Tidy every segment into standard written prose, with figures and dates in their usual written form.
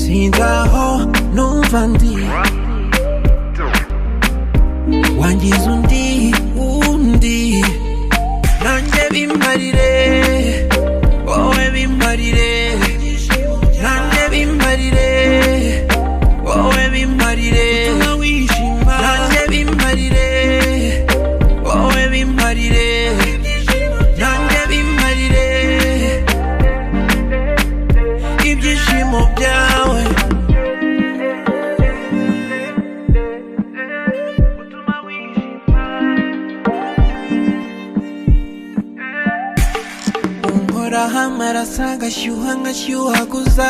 sinzaho numva ndi wangiza undi nanjye bimparire wowe bimparire nanjye bimparire wowe bimparire utuma wishima nanjye bimparire wowe bimparire nanjye bimparire ibyishimo byawe amaraso agashyuha ngashyuhaguza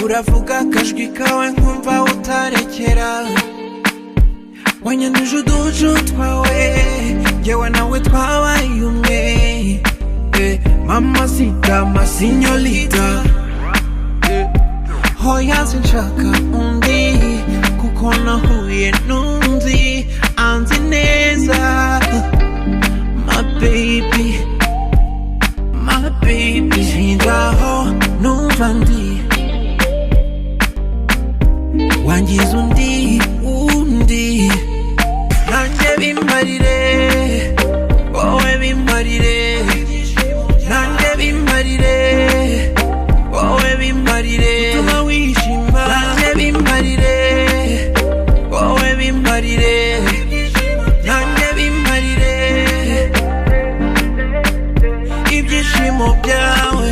uravuga akajwi kawe nkumva utarekera wanyanduje uducu twawe jyewe nawe twabaye umwe mamacita masinyorita hoya sinshaka undi kuko nahuye n'undi anzi neza my baby sinzaho numva ndi wangiza undi nanjye bimparire wowe bimparire nanjye bimparire wowe bimparire utuma wishima nanjye bimparire wowe bimparire nanjye bimparire ibyishimo byawe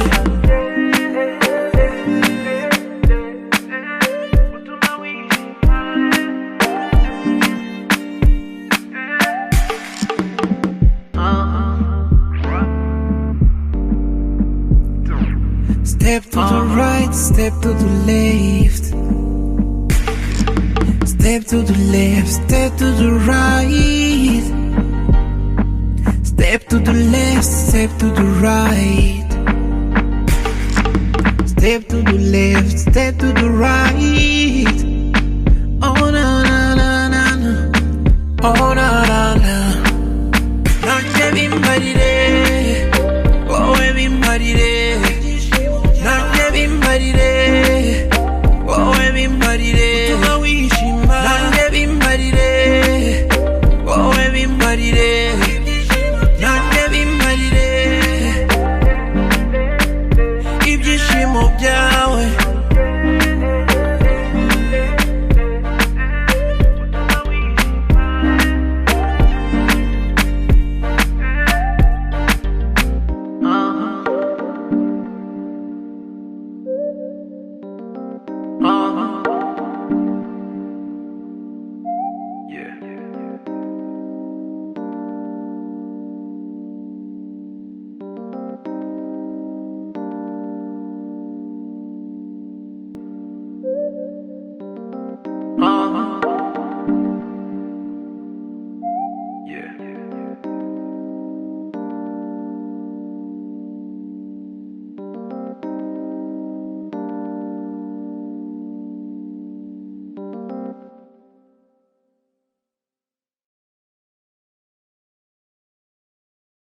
Step to the right, step to the left. Step to the left, step to the right. Step to the left, step to the right. Step to the left, step to the right. Oh na na na na na. Oh na na.